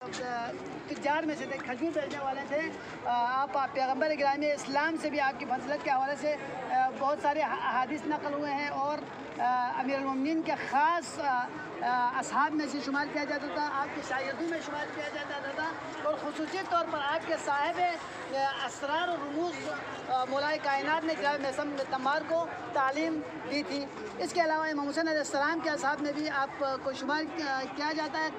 تجار میں سے تھے، کھجور بیچنے والے تھے۔ آپ پیغمبر گرامی اسلام سے بھی آپ کی فضیلت کے حوالے سے بہت سارے احادیث نقل ہوئے ہیں، اور امیر المومنین کے خاص اصحاب میں سے شمار کیا جاتا تھا، آپ کی شاگردوں میں شمار کیا جاتا تھا، اور خصوصی طور پر آپ کے صاحب اسرار و رموز مولائے کائنات نے جناب میثم تمار کو تعلیم دی تھی۔ اس کے علاوہ امام حسین علیہ السلام کے اصحاب میں بھی آپ کو شمار کیا جاتا ہے۔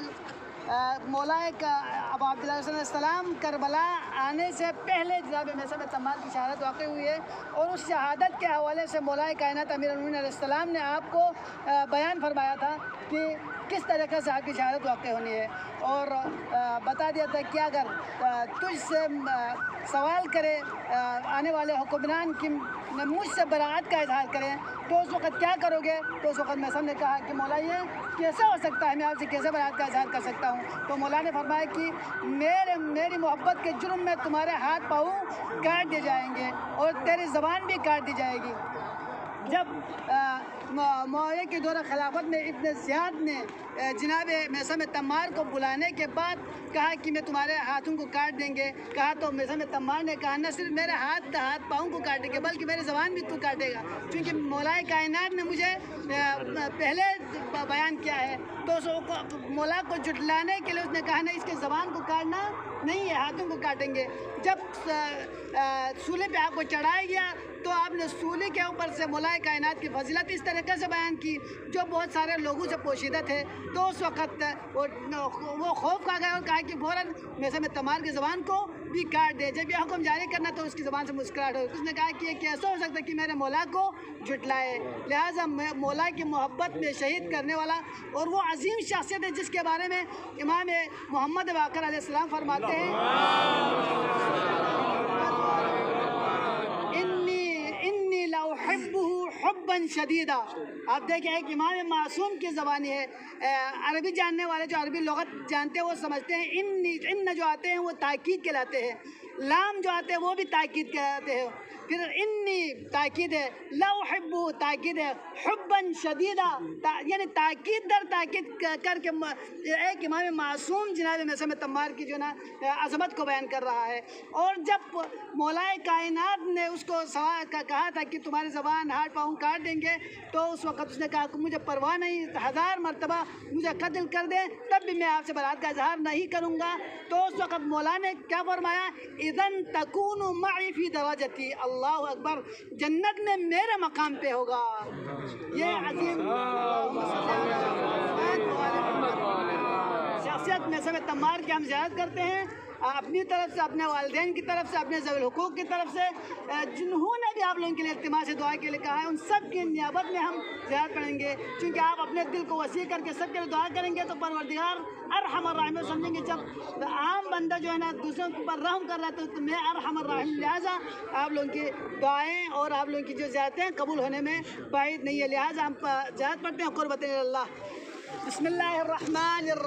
مولائے ابو عبداللہ علیہ السلام کربلا آنے سے پہلے جناب میثم تمار کی شہادت واقع ہوئی ہے، اور اس شہادت کے حوالے سے مولائے کائنات امیر المومنین علیہ السلام نے آپ کو بیان فرمایا تھا کہ کس طریقے سے آپ کی شہادت واقع ہونی ہے، اور بتا دیا تھا کہ اگر تجھ سے سوال کرے آنے والے حکمران کی مجھ سے براعت کا اظہار کریں تو اس وقت کیا کرو گے؟ تو اس وقت میثم نے کہا کہ مولا یہ کیسے ہو سکتا ہے، میں آپ سے کیسے براعت کا اظہار کر سکتا ہوں؟ تو مولا نے فرمایا کہ میری محبت کے جرم میں تمہارے ہاتھ پاؤں کاٹ دیے جائیں گے، اور تیری زبان بھی کاٹ دی جائے گی۔ جب معاویہ کے دور خلافت میں ابن زیاد نے جناب میثم تمار کو بلانے کے بعد کہا کہ میں تمہارے ہاتھوں کو کاٹ دیں گے، کہا تو میثم تمار نے کہا نہ صرف میرے ہاتھ پاؤں کو کاٹیں گے بلکہ میری زبان بھی تو کاٹے گا، کیونکہ مولائے کائنات نے مجھے پہلے بیان کیا ہے۔ تو مولا کو جھٹلانے کے لیے اس نے کہا نہیں، اس کی زبان کو کاٹنا نہیں ہے، ہاتھوں کو کاٹیں گے۔ جب سولے پہ آپ کو چڑھایا گیا تو آپ نے سولے کے اوپر سے مولائے کائنات کی فضیلت اس طریقے سے بیان کی جو بہت سارے لوگوں سے پوشیدہ تھے، تو اس وقت وہ خوف کھا گئے اور کہا کہ فوراً میثم تمار کی زبان کو بھی کاٹ دے۔ جب یہ حکم جاری کرنا تو اس کی زبان سے مسکراہٹ ہوئی، اس نے کہا کہ یہ کیسا ہو سکتا ہے کہ میرے مولا کو جھٹلائے؟ لہٰذا مولا کی محبت میں شہید کرنے والا اور وہ عظیم شخصیت ہے جس کے بارے میں امام محمد باقر علیہ السلام فرماتے ہیں انی لاحبہ حبا شدیدا۔ آپ دیکھیں ایک امام معصوم کی زبانی ہے، عربی جاننے والے جو عربی لغت جانتے ہیں وہ سمجھتے ہیں ان جو آتے ہیں وہ تاکید کہلاتے ہیں، لام جو آتے ہیں وہ بھی تاکید کہلاتے ہیں، پھر انی تاکید ہے، لا احبہ تاکید ہے، حبا شدیدا یعنی تاکید در تاکید کر کے ایک امام معصوم جناب میثم تمار کی جو نا عظمت کو بیان کر رہا ہے۔ اور جب مولائے کائنات نے اس کو کہا تھا کہ تمہاری زبان ہاتھ پاؤں کاٹ دیں گے، تو اس وقت اس نے کہا کہ مجھے پرواہ نہیں، 1000 مرتبہ مجھے قتل کر دیں تب بھی میں آپ سے براعت کا اظہار نہیں کروں گا۔ تو اس وقت مولا نے کیا فرمایا؟ اذن تکون معی فی درجتی، اللہ اکبر، جنت میں میرے مقام پہ ہوگا۔ یہ عظیم شخصیت میثم تمار کی ہم زیارت کرتے ہیں، اپنی طرف سے، اپنے والدین کی طرف سے، اپنے ذوی الحقوق کی طرف سے، جنہوں نے بھی آپ لوگوں کے لیے التماس دعا کے لیے کہا ہے، ان سب کی نیابت میں ہم زیارت پڑھیں گے، چونکہ آپ اپنے دل کو وسیع کر کے سب کے لیے دعا کریں گے تو پروردگار ارحم الراحمین سمجھیں گے۔ جب عام بندہ جو ہے نا دوسروں کے اوپر رحم کر رہا ہے تو میں ارحم الراحمین، لہٰذا آپ لوگوں کی دعائیں اور آپ لوگوں کی جو زیارتیں قبول ہونے میں بعید نہیں ہے، لہٰذا ہم زیارت پڑھتے ہیں قربت اللہ۔ بسم اللہ الرحمن الرحیم۔